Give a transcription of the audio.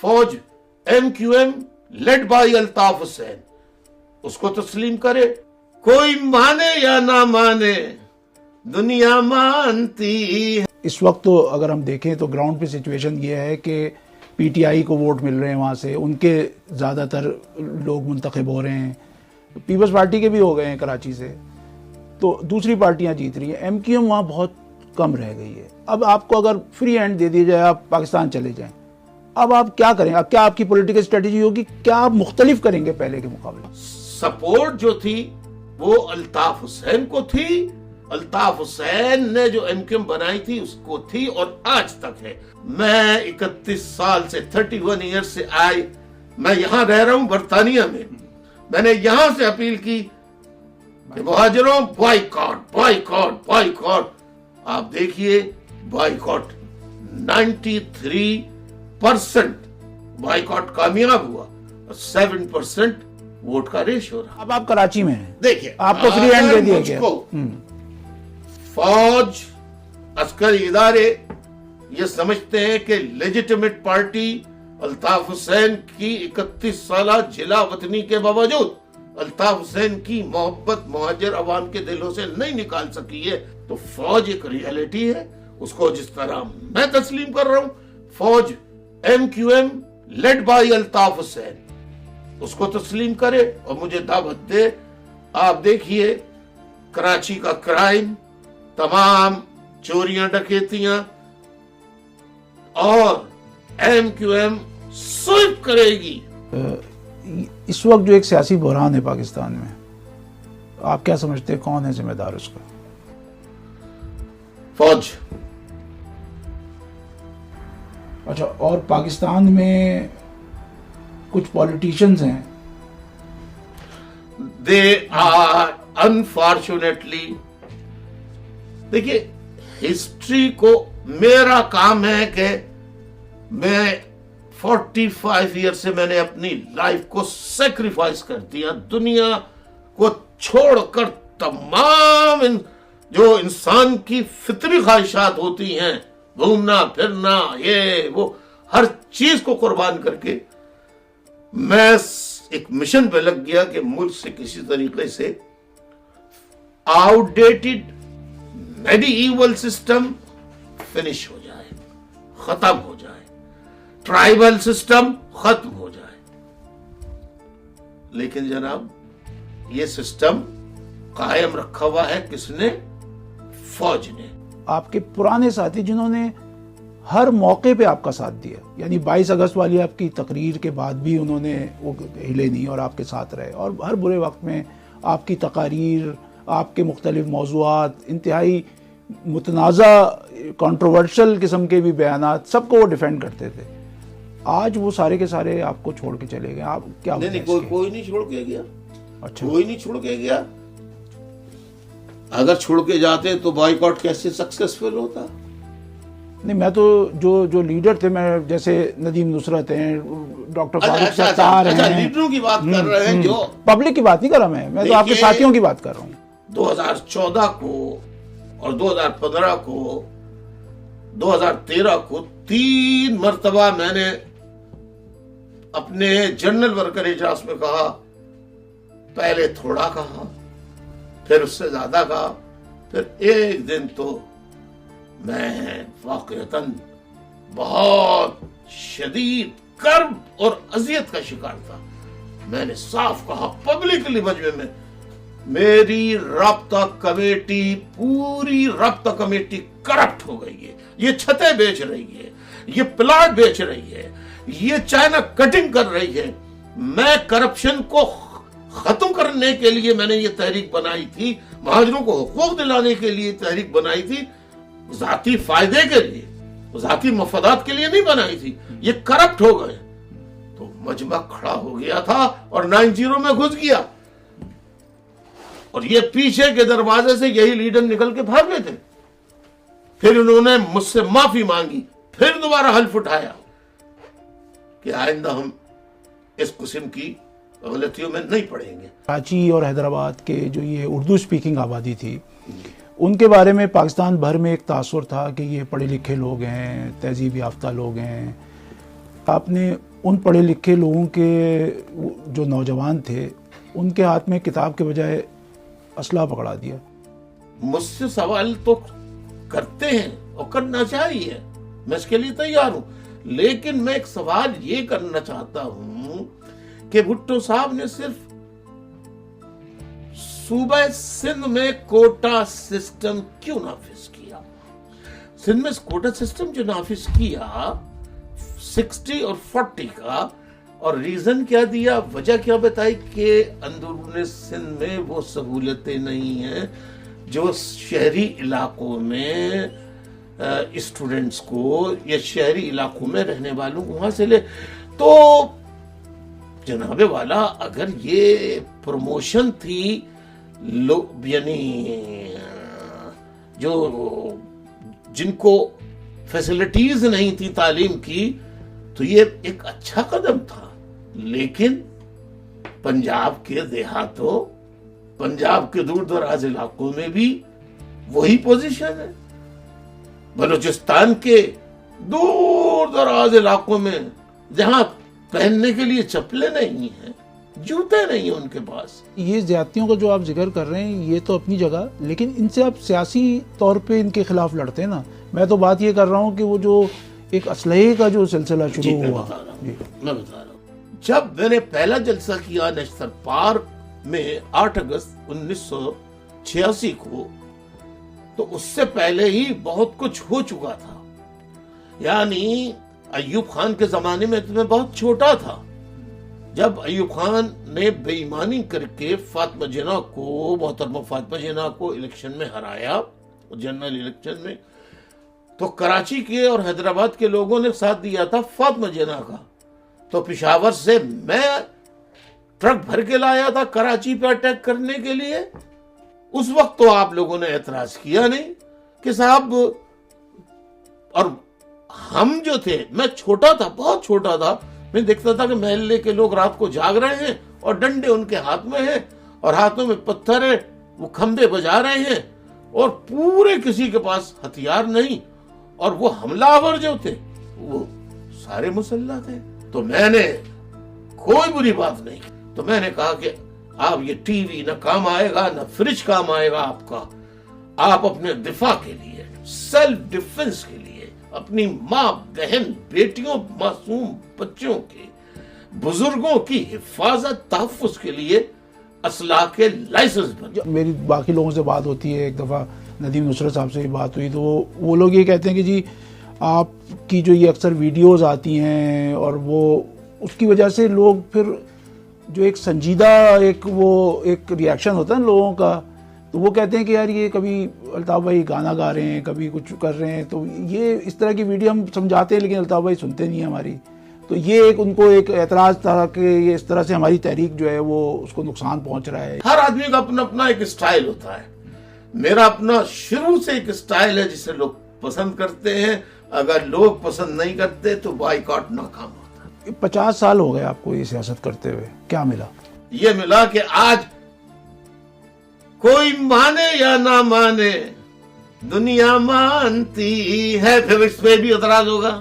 फौज MQM led by Altaf Hussain उसको तस्लीम करे। कोई माने या ना माने, दुनिया मानती है। इस वक्त तो अगर हम देखें तो ग्राउंड पे सिचुएशन ये है कि PTI को वोट मिल रहे हैं, वहाँ से उनके ज़्यादातर लोग मुंतखब हो रहे हैं, पीपल्स पार्टी के भी हो गए हैं कराची से, तो दूसरी पार्टियाँ जीत रही हैं। MQM वहाँ बहुत कम रह गई है। अब आपको अगर फ्री हैंड दे दिया जाए, आप पाकिस्तान चले जाएं, अब आप क्या करें? अब क्या आपकी पॉलिटिकल स्ट्रेटजी होगी? क्या आप मुख्तलिफ करेंगे पहले के मुकाबले? सपोर्ट जो थी वो अल्ताफ हुसैन को थी, अल्ताफ हुसैन ने जो MQM बनाई थी उसको थी और आज तक है। मैं 31 साल से 31 ईयर से मैं यहाँ रह रहा हूँ बरतानिया में। मैंने यहाँ से अपील की कि मुहाजिरों बॉयकॉट बॉयकॉट बॉयकॉट। आप देखिए बॉयकॉट 93% बॉयकॉट कामयाब हुआ और 7% वोट का रेशियो रहा। अब आप कराची में हैं, देखिए आपको फ्री हैंड दे दिया गया। फौज अस्करी इदारे ये समझते हैं कि लेजिटिमेट पार्टी अल्ताफ हुसैन की 31 साल जिला वतनी के बावजूद अल्ताफ हुसैन की मोहब्बत मुहाजिर अवाम के दिलों से नहीं निकाल सकी है। तो फौज एक रियलिटी है, उसको जिस तरह मैं तस्लीम कर रहा हूं, फौज MQM led by Altaf Hussain उसको तस्लीम करे और मुझे दावत दे। आप देखिए कराची का क्राइम, तमाम चोरियां डकैतियां और MQM स्वीप करेगी। इस वक्त जो एक सियासी बहरान है पाकिस्तान में, आप क्या समझते हैं कौन है जिम्मेदार उसका? फौज। अच्छा, और पाकिस्तान में कुछ पॉलिटिशियंस हैं, दे आर अनफॉर्चुनेटली, देखिए हिस्ट्री को, मेरा काम है कि मैं 45 ईयर से मैंने अपनी लाइफ को सेक्रीफाइस कर दिया, दुनिया को छोड़कर तमाम जो इंसान की फितरी ख्वाहिशात होती हैं, घूमना फिरना ये वो, हर चीज को कुर्बान करके मैं एक मिशन पे लग गया कि मुल्क से किसी तरीके से आउटडेटेड मेडिइवल सिस्टम फिनिश हो जाए, खत्म हो जाए, ट्राइबल सिस्टम खत्म हो जाए। लेकिन जनाब ये सिस्टम कायम रखा हुआ है किसने? फौज ने। आपके पुराने साथी जिन्होंने हर मौके पे आपका साथ दिया, यानी 22 अगस्त वाली आपकी तकरीर के बाद भी उन्होंने वो हिले नहीं और आपके साथ रहे, और हर बुरे वक्त में आपकी तकारीर, आपके मुख्तलिफ मौज़ूआत, इंतहाई मुतनाज़ा कंट्रोवर्शियल किस्म के भी बयानात, सबको वो डिफेंड करते थे। आज वो सारे के सारे आपको छोड़ के चले गए, आप क्या? नहीं, कोई नहीं छोड़ के गया। अच्छा, कोई नहीं छोड़ के गया। अगर छोड़ के जाते तो बॉयकॉट कैसे सक्सेसफुल होता? नहीं, मैं तो जो लीडर थे, मैं जैसे नदीम नुसरत हैं, डॉक्टर फारूक सत्तार हैं, लीडरों की बात कर रहे हैं, जो पब्लिक की बात नहीं कर रहा मैं तो आपके साथियों की बात कर रहा हूँ। 2014 को और 2015 को 2013 को 3 मरतबा मैंने अपने जनरल वर्कर इजलास में कहा, पहले थोड़ा कहा, फिर उससे ज्यादा कहा, फिर एक दिन तो मैं वाकईतन बहुत शदीद कर्ब और अजियत का शिकार था। मैंने साफ कहा पब्लिकली मजमे में, मेरी राब्ता कमेटी, पूरी राब्ता कमेटी करप्ट हो गई है, ये छतें बेच रही है, ये प्लाट बेच रही है, ये चाइना कटिंग कर रही है। मैं करप्शन को खत्म करने के लिए मैंने ये तहरीक बनाई थी, महाजरों को हुकूक दिलाने के लिए तहरीक बनाई थी, जाती फायदे के लिए, जाती मफादात के लिए नहीं बनाई थी। ये करप्ट हो गए तो मजमा खड़ा हो गया था और 90 में घुस गया, और ये पीछे के दरवाजे से यही लीडर निकल के भाग गए थे। फिर उन्होंने मुझसे माफी मांगी, फिर दोबारा हल्फ उठाया कि आइंदा हम इस किस्म की गलतियों में नहीं पड़ेंगे। कराची और हैदराबाद के जो ये उर्दू स्पीकिंग आबादी थी, उनके बारे में पाकिस्तान भर में एक तासुर था कि ये पढ़े लिखे लोग हैं, तहजीब याफ्ता लोग हैं। आपने ان پڑھے لکھے لوگوں کے جو نوجوان تھے ان کے ہاتھ میں کتاب کے بجائے اسلحہ پکڑا دیا. مجھ سے سوال تو کرتے ہیں اور کرنا چاہیے، میں اس کے لیے تیار ہوں، لیکن میں ایک سوال یہ کرنا چاہتا ہوں کہ بھٹو صاحب نے صرف صوبہ سندھ میں کوٹا سسٹم کیوں نافذ کیا؟ سندھ میں کوٹا سسٹم جو نافذ کیا 60 اور 40 کا، اور ریزن کیا دیا، وجہ کیا بتائی کہ اندرون سندھ میں وہ سہولتیں نہیں ہیں جو شہری علاقوں میں اسٹوڈنٹس کو یا شہری علاقوں میں رہنے والوں کو حاصل ہے. تو جناب والا اگر یہ پروموشن تھی یعنی جو جن کو فیسلٹیز نہیں تھی تعلیم کی، تو یہ ایک اچھا قدم تھا. لیکن پنجاب کے دیہاتوں، پنجاب کے دور دراز علاقوں میں بھی وہی پوزیشن ہے. بلوچستان کے دور دراز علاقوں میں جہاں پہننے کے لیے چپلیں نہیں ہیں، جوتے نہیں ہیں ان کے پاس. یہ زیادتیوں کا جو آپ ذکر کر رہے ہیں یہ تو اپنی جگہ، لیکن ان سے آپ سیاسی طور پہ ان کے خلاف لڑتے ہیں نا. میں تو بات یہ کر رہا ہوں کہ وہ جو ایک اسلحے کا جو سلسلہ شروع ہوا، میں بتا رہا ہوں. جب میں نے پہلا جلسہ کیا نیشنل پارک میں 8 اگست 1986 کو، تو اس سے پہلے ہی بہت کچھ ہو چکا تھا. یعنی ایوب خان کے زمانے میں تو میں بہت چھوٹا تھا جب ایوب خان نے بے ایمانی کر کے فاطمہ جناح کو، محترمہ فاطمہ جناح کو الیکشن میں ہرایا، جنرل الیکشن میں. تو کراچی کے اور حیدرآباد کے لوگوں نے ساتھ دیا تھا فاطمہ جناح کا. تو پشاور سے میں ٹرک بھر کے لایا تھا کراچی پہ اٹیک کرنے کے لیے. اس وقت تو آپ لوگوں نے اعتراض کیا نہیں کہ صاحب، اور ہم جو تھے، میں چھوٹا تھا، بہت چھوٹا تھا، میں دیکھتا تھا کہ محلے کے لوگ رات کو جاگ رہے ہیں اور ڈنڈے ان کے ہاتھ میں ہیں اور ہاتھوں میں پتھر ہے، وہ کھمبے بجا رہے ہیں اور پورے کسی کے پاس ہتھیار نہیں، اور وہ حملہ آور جو تھے وہ سارے مسلح تھے. تو میں نے کوئی بری بات نہیں. تو میں نے کہا کہ آپ یہ ٹی وی نہ کام آئے گا، نہ فریج کام آئے گا آپ کا. آپ اپنے دفاع کے لیے، سیلف ڈیفنس کے لیے، اپنی ماں، بہن، بیٹیوں، معصوم بچوں کے، بزرگوں کی حفاظت، تحفظ کے لیے اسلحہ کے لائسنس بن. میری باقی لوگوں سے بات ہوتی ہے، ایک دفعہ ندیم نصرت صاحب سے بھی بات ہوئی، تو وہ لوگ یہ کہتے ہیں کہ جی آپ کی جو یہ اکثر ویڈیوز آتی ہیں اور وہ اس کی وجہ سے لوگ پھر جو ایک سنجیدہ ایک ریاکشن ہوتا ہے نا لوگوں کا، تو وہ کہتے ہیں کہ یار یہ کبھی الطاف بھائی گانا گا رہے ہیں، کبھی کچھ کر رہے ہیں، تو یہ اس طرح کی ویڈیو ہم سمجھاتے ہیں لیکن الطاف بھائی سنتے نہیں ہیں ہماری. تو یہ ایک ان کو ایک اعتراض تھا کہ یہ اس طرح سے ہماری تحریک جو ہے وہ اس کو نقصان پہنچ رہا ہے. ہر آدمی کا اپنا اپنا ایک اسٹائل ہوتا ہے. میرا اپنا شروع سے ایک اسٹائل ہے جسے لوگ پسند کرتے ہیں. اگر لوگ پسند نہیں کرتے تو بائیکاٹ ناکام ہوتا ہے. 50 سال ہو گئے آپ کو یہ سیاست کرتے ہوئے، کیا ملا؟ یہ ملا کہ آج کوئی مانے یا نہ مانے، دنیا مانتی ہے. پھر اس پہ بھی اعتراض ہوگا.